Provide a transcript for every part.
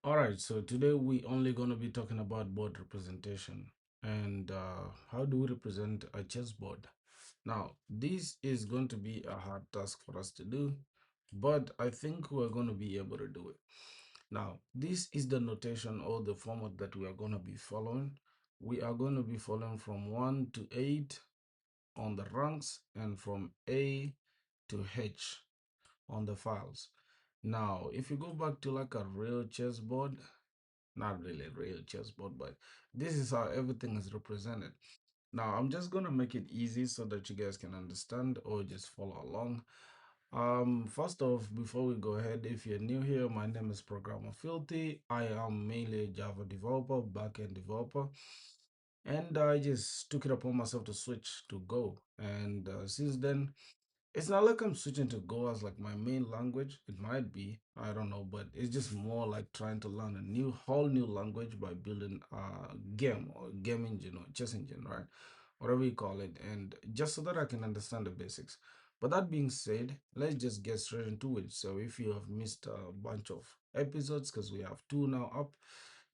All right, so today we only going to be talking about board representation and how do we represent a chessboard. Now, this is going to be a hard task for us to do, but I think we're going to be able to do it. Now, this is the notation or the format that we are going to be following. We are going to be following from 1 to 8 on the ranks and from A to H on the files. Now, if you go back to like a real chessboard, not really a real chessboard, but this is how everything is represented. Now, I'm just going to make it easy so that you guys can understand or just follow along. First off, before we go ahead, if you're new here, my name is Programmer Filthy. I am mainly a Java developer, backend developer, and I just took it upon myself to switch to Go. And since then, it's not like I'm switching to Go as like my main language. It might be, I don't know, but it's just more like trying to learn a whole new language by building a game or game engine or chess engine, right? Whatever you call it, and just so that I can understand the basics. But that being said, let's just get straight into it. So if you have missed a bunch of episodes, because we have two now up,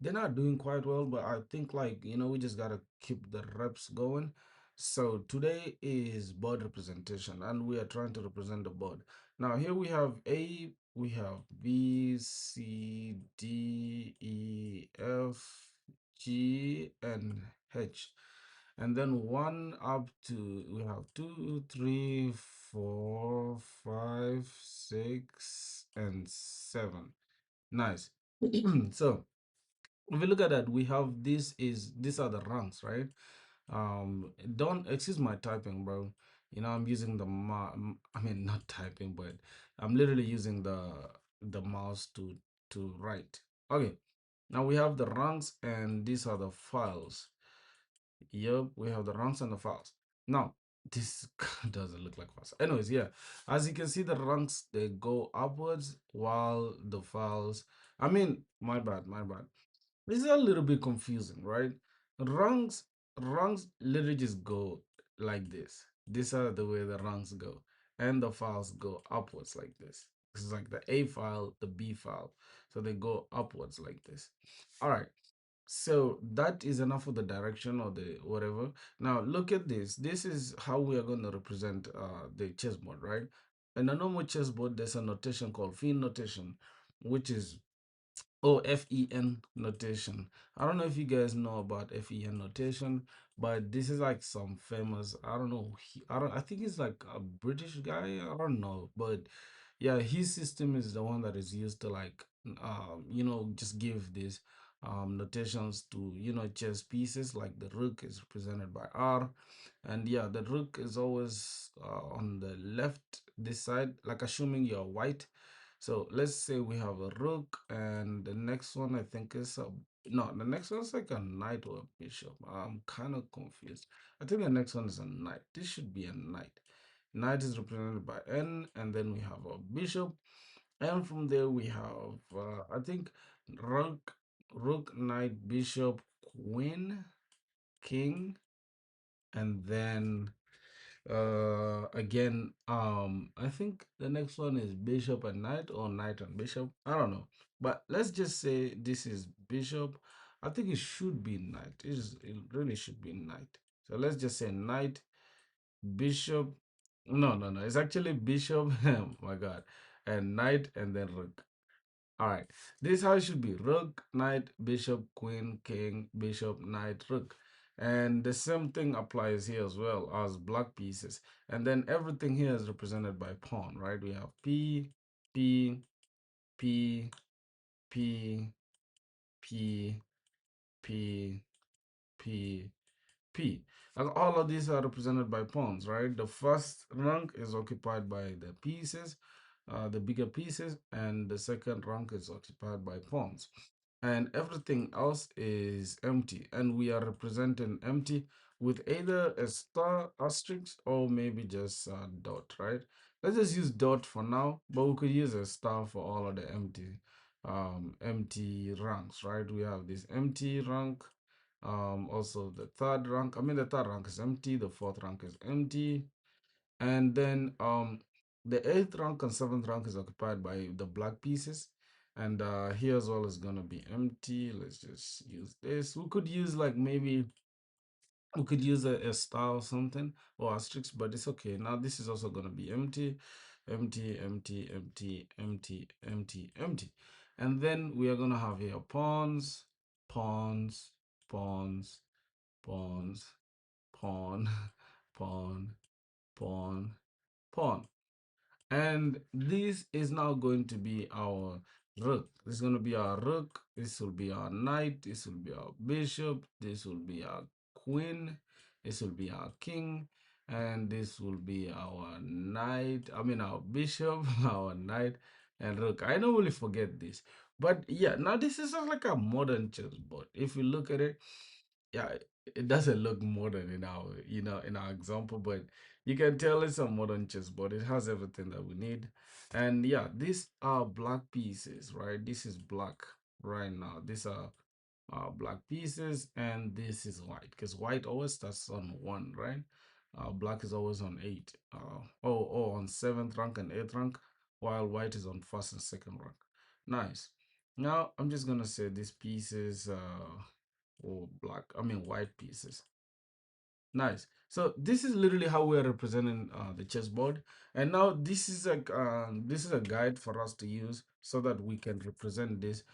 they're not doing quite well, but I think like we just gotta keep the reps going. So today is board representation, and we are trying to represent the board. Now here we have A, we have B, C, D, E, F, G, and H. And then one up to we have two, three, four, five, six, and seven. Nice. So if you look at that, we have these are the ranks, right? Don't excuse my typing, bro. I'm using I mean not typing, but I'm literally using the mouse to write. Okay, now we have the ranks and these are the files. Yep, we have the ranks and the files. Now, this doesn't look like files. Anyways, yeah, as you can see, the ranks they go upwards while the files. I mean, my bad. This is a little bit confusing, right? Ranks, ranks literally just go like this. These are the way the ranks go, and the files go upwards like this. This is like the A file, the B file, so they go upwards like this. All right. So that is enough of the direction or the whatever. Now look at this. This is how we are going to represent the chessboard, right? In a normal chessboard, there's a notation called Fiend notation, which is FEN notation. I don't know if you guys know about FEN notation, but this is like some famous, I don't know, I think he's like a British guy, I don't know, but yeah, his system is the one that is used to like just give these notations to chess pieces. Like the rook is represented by R, and yeah, the rook is always on the left this side, like assuming you're white. So let's say we have a rook, and the next one I think is a no, the next one's like a knight or a bishop. I'm kind of confused. I think the next one is a knight. This should be a knight. Knight is represented by N, and then we have a bishop, and from there we have I think rook, knight, bishop, queen, king, and then again, I think the next one is bishop and knight or knight and bishop. I don't know, but let's just say this is bishop. I think it should be knight. It really should be knight. So let's just say knight, bishop. No, no, no, it's actually bishop. Oh my god, and knight and then rook. All right, this is how it should be: rook, knight, bishop, queen, king, bishop, knight, rook. And the same thing applies here as well as black pieces. And then everything here is represented by pawn, right? We have P, P, P, P, P, P, P, P. And all of these are represented by pawns, right? The first rank is occupied by the pieces, the bigger pieces, and the second rank is occupied by pawns. And everything else is empty. And we are representing empty with either a star asterisk or maybe just a dot, right? Let's just use dot for now, but we could use a star for all of the empty ranks, right? We have this empty rank, also the third rank, I mean the third rank is empty, the fourth rank is empty, and then the eighth rank and seventh rank is occupied by the black pieces, And here as well is gonna be empty. Let's just use this. We could use like maybe we could use a star or something or asterisk, but it's okay. Now this is also gonna be empty, empty, empty, empty, empty, empty, empty. And then we are gonna have here pawns, pawns, pawns, pawns, pawn, pawn, pawn, pawn. And this is now going to be our rook. This is going to be our rook. This will be our knight. This will be our bishop. This will be our queen. This will be our king. And this will be our knight. I mean, our bishop, our knight, and rook. I normally forget this. But yeah, now this is just like a modern chessboard. If you look at it, yeah, it doesn't look modern in our, in our example, but you can tell it's a modern chessboard. It has everything that we need. And yeah, these are black pieces, right? This is black right now. These are black pieces, and this is white because white always starts on one, right? Black is always on eight. On seventh rank and eighth rank, while white is on first and second rank. Nice. Now I'm just gonna say these pieces or black, I mean white pieces. Nice. So this is literally how we are representing the chessboard. And now this is a guide for us to use so that we can represent this.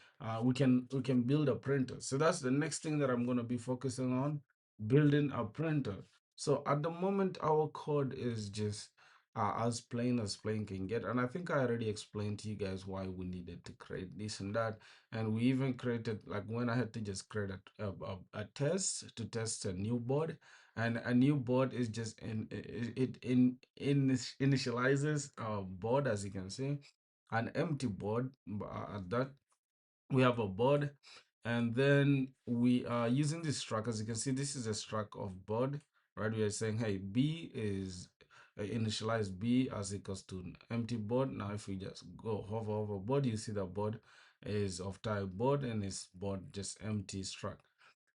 We can build a printer. So that's the next thing that I'm going to be focusing on, building a printer. So at the moment, our code is just as plain can get. And I think I already explained to you guys why we needed to create this and that. And we even created, like when I had to just create a test to test a new board, and a new board is just in initializes a board, as you can see, an empty board. At that, we have a board, and then we are using this struct. As you can see, this is a struct of board, right? We are saying, hey, b is initialize b as equals to an empty board. Now if we just go hover over board, you see the board is of type board, and it's board just empty struct,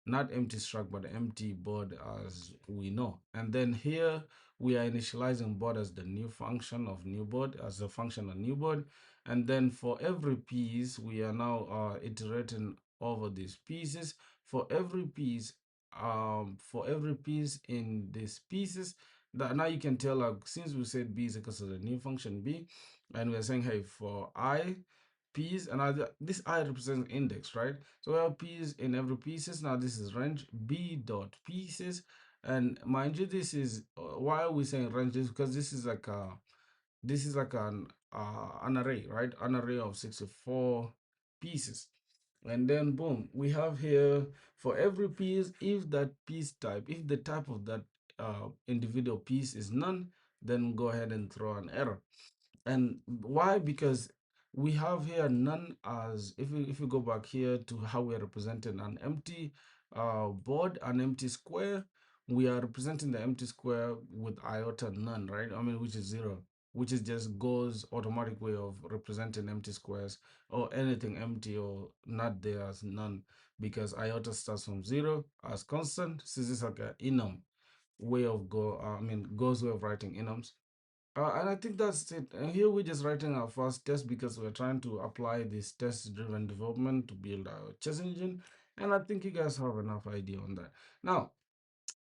not empty struct, but empty board as we know. And then here we are initializing board as the new function of new board, as a function of new board. And then for every piece, we are now iterating over these pieces. For every piece in these pieces, that now you can tell, like, since we said b is equal to the new function b, and we're saying, hey, for I p's, and this I represents index, right? So we have p's in every pieces. Now this is range b dot pieces, and mind you, this is why are we saying range? This because this is like an array, right? An array of 64 pieces. And then boom, we have here for every piece, if that piece type, if the type of that individual piece is none, then go ahead and throw an error. And why? Because we have here none, as if we go back here to how we are representing an empty board, an empty square, we are representing the empty square with iota none, right? I mean, which is zero, which is just goes automatic way of representing empty squares or anything empty or not there as none, because iota starts from zero as constant. So this is like a enum way of goes way of writing enums. And I think that's it. And here we're just writing our first test because we're trying to apply this test-driven development to build our chess engine. And I think you guys have enough idea on that. Now,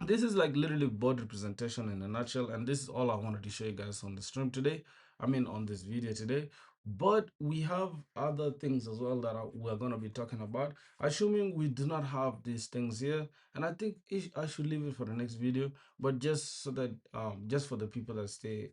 this is like literally board representation in a nutshell, and this is all I wanted to show you guys on the stream today, I mean on this video today. But we have other things as well that we're going to be talking about, assuming we do not have these things here. And I think I should leave it for the next video, but just so that just for the people that stay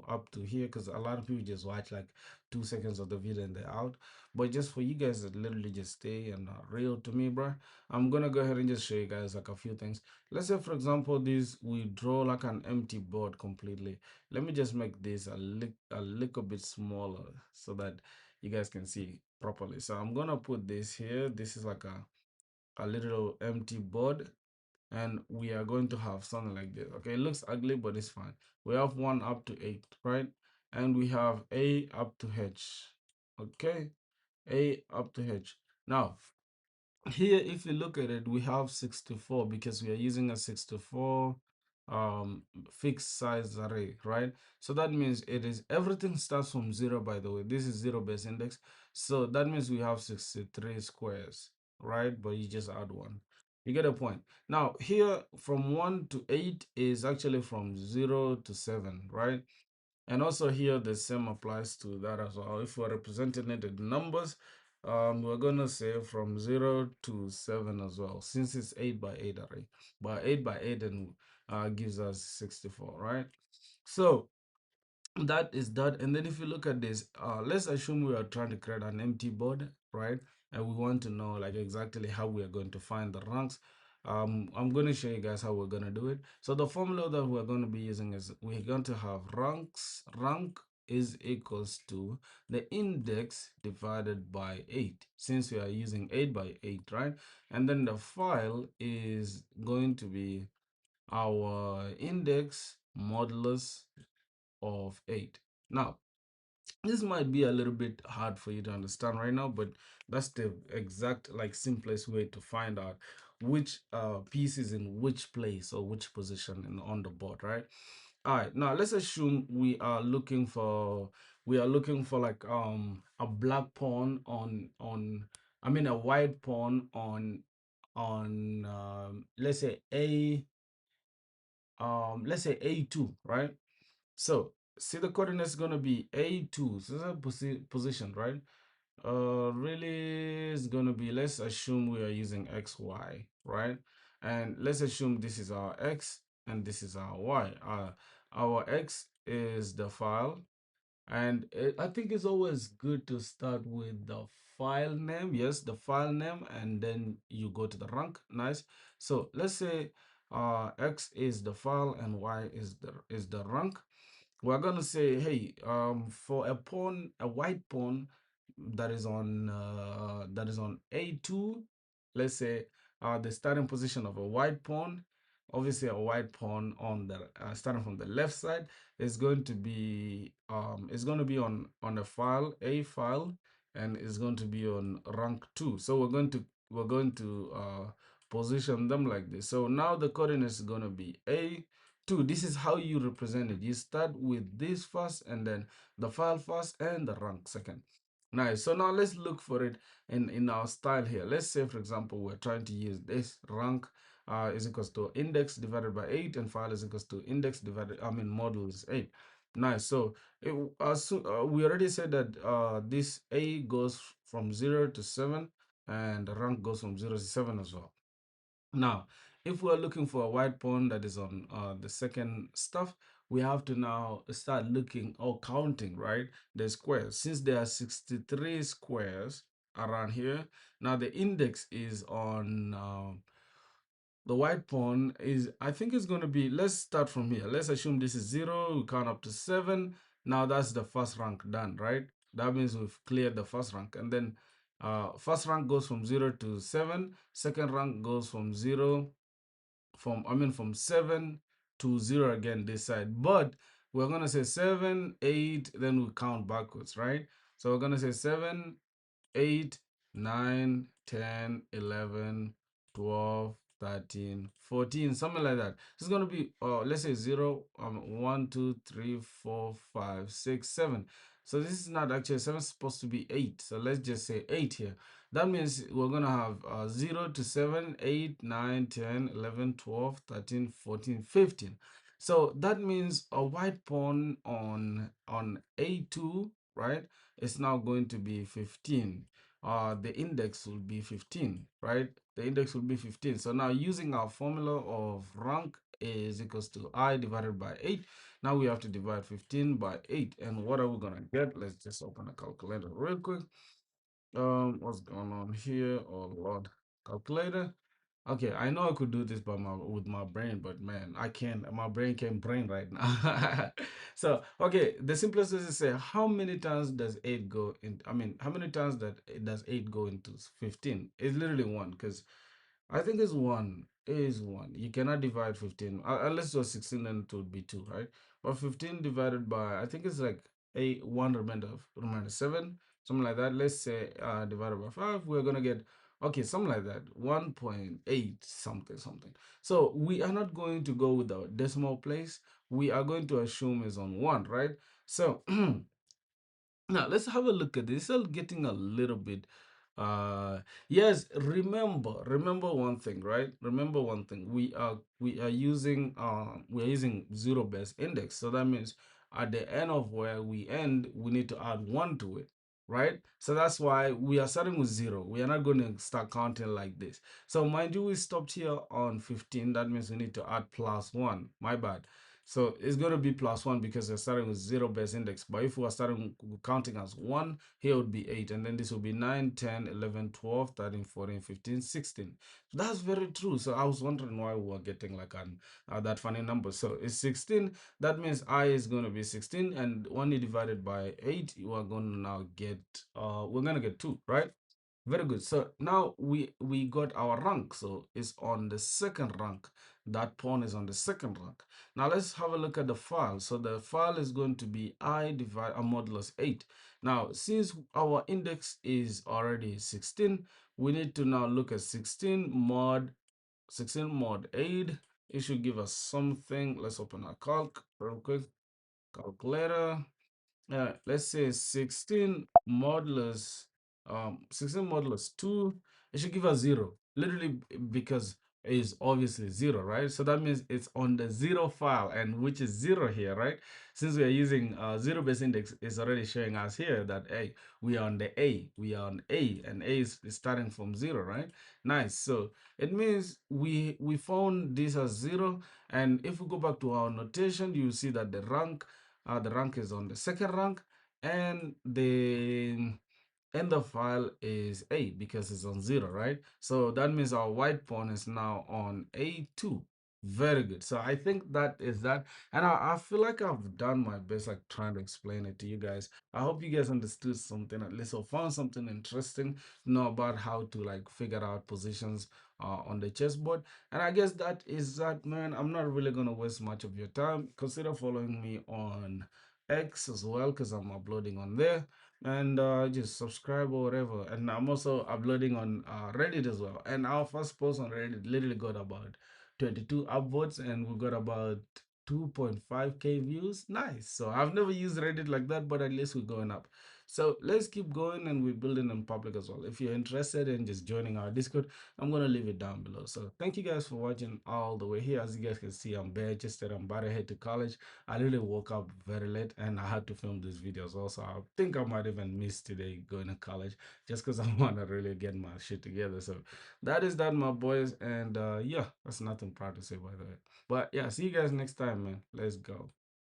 up to here, because a lot of people just watch like 2 seconds of the video and they're out. But just for you guys that literally just stay and are real to me, bro, I'm gonna go ahead and just show you guys like a few things. Let's say, for example, this we draw like an empty board completely. Let me just make this a little bit smaller so that you guys can see properly. So I'm gonna put this here. This is like a little empty board, and we are going to have something like this. Okay, it looks ugly, but it's fine. We have 1 up to 8, right? And we have A up to H. Okay, A up to H. Now here, if you look at it, we have 64 because we are using a 64 um fixed size array, right? So that means it is everything starts from zero. By the way, this is zero base index. So that means we have 63 squares, right? But you just add one. You get a point. Now, here from 1 to 8 is actually from 0 to 7, right? And also here, the same applies to that as well. If we're representing it in numbers, we're going to say from 0 to 7 as well, since it's 8 by 8 array. But 8 by 8 and gives us 64, right? So that is that. And then if you look at this, let's assume we are trying to create an empty board, right? And we want to know like exactly how we are going to find the ranks. I'm going to show you guys how we're going to do it. So the formula that we're going to be using is we're going to have rank is equals to the index divided by 8, since we are using 8 by 8, right? And then the file is going to be our index modulus of 8. Now, this might be a little bit hard for you to understand right now, but that's the exact like simplest way to find out which piece is in which place or which position on the board, right? All right, now let's assume we are looking for like a black pawn on I mean a white pawn on let's say A2, right? So see the coordinates is gonna be A2. So that's a position, right? Really is gonna be, let's assume we are using XY, right? And let's assume this is our X and this is our Y. Our X is the file, and I think it's always good to start with the file name. Yes, the file name, and then you go to the rank. Nice. So let's say X is the file and Y is the rank. We're gonna say, hey, for a white pawn that is on A2, let's say the starting position of a white pawn, obviously a white pawn on the starting from the left side is going to be on a file, and is going to be on rank 2. So we're going to position them like this. So now the coordinates is going to be A2. This is how you represent it. You start with this first, and then the file first and the rank second. Nice. So now let's look for it in our style here. Let's say, for example, we're trying to use this rank is equals to index divided by 8, and file is equals to index divided, module is 8. Nice. So we already said that this A goes from 0 to 7, and the rank goes from 0 to 7 as well. Now, if we're looking for a white pawn that is on the second stuff, we have to now start looking or counting, right? The squares. Since there are 63 squares around here, now the index is on the white pawn is, I think it's going to be, let's start from here. Let's assume this is 0, we count up to 7. Now that's the first rank done, right? That means we've cleared the first rank. And then first rank goes from 0 to 7. Second rank goes from 0 from 7 to 0 again this side. But we're going to say 7, 8, then we count backwards, right? So we're going to say 7, 8, 9, 10, 11, 12, 13, 14, something like that. It's going to be, let's say 0, 1, 2, 3, 4, 5, 6, 7. So this is not actually 7, it's supposed to be 8. So let's just say 8 here. That means we're going to have 0 to 7, 8, 9, 10, 11, 12, 13, 14, 15. So that means a white pawn on A2, right? It's now going to be 15. The index will be 15, right? The index will be 15. So now using our formula of rank is equals to I divided by 8. Now we have to divide 15 by 8. And what are we going to get? Let's just open a calculator real quick. What's going on here? Oh Lord, calculator. Okay, I know I could do this by my brain, but man, I can't. My brain can't brain right now. So okay, the simplest is to say how many times does 8 go in? I mean, how many times does 8 go into 15? It's literally one, because I think it's one. A is one. You cannot divide 15 unless it was 16, then it would be two, right? But 15 divided by, I think it's like a one remainder 7, something like that. Let's say divided by 5, we're gonna get, okay, something like that, 1.8 something something. So we are not going to go with the decimal place. We are going to assume is on 1, right? So Now let's have a look at this. It's getting a little bit uh yes, remember one thing, right? Remember one thing. We are using zero base index. So that means at the end of where we end, we need to add one to it, right? So that's why we are starting with zero. We are not going to start counting like this. So mind you, we stopped here on 15. That means we need to add plus one. My bad. So it's going to be plus one because we're starting with zero base index. But if we are starting counting as one, here would be 8. And then this will be 9, 10, 11, 12, 13, 14, 15, 16. So that's very true. So I was wondering why we were getting like that funny number. So it's 16. That means I is going to be 16. And when you divide it by 8, you are going to now get, we're going to get 2, right? Very good. So now we got our rank. So it's on the second rank. That pawn is on the second rank. Now let's have a look at the file. So the file is going to be I divide a modulus 8. Now, since our index is already 16, we need to now look at 16 mod 8. It should give us something. Let's open our calc real quick. Calculator. Let's say 16 modulus 2, it should give us 0, literally because it's obviously 0, right? So that means it's on the 0 file, and which is 0 here, right? Since we are using zero base index, is already showing us here that hey, we are on the A, we are on A, and A is starting from 0, right? Nice. So it means we found this as 0, and if we go back to our notation, you see that the rank is on the second rank, and the end of file is A because it's on 0, right? So that means our white pawn is now on A2. Very good. So I think that is that. And I feel like I've done my best, like trying to explain it to you guys. I hope you guys understood something at least, or found something interesting, know about how to like figure out positions on the chessboard. And I guess that is that, man. I'm not really going to waste much of your time. Consider following me on X as well, because I'm uploading on there, and just subscribe or whatever. And I'm also uploading on Reddit as well. And our first post on Reddit literally got about 22 upvotes, and we got about 2.5k views. Nice. So I've never used Reddit like that, but at least we're going up. So let's keep going, and we're building in public as well. If you're interested in just joining our Discord, I'm gonna leave it down below. So thank you guys for watching all the way here. As you guys can see, I'm bare chested. I'm about to head to college. I really woke up very late, and I had to film these videos also. I think I might even miss today going to college just because I want to really get my shit together. So that is that, my boys. And yeah, that's nothing proud to say, by the way. But yeah, see you guys next time, man. Let's go.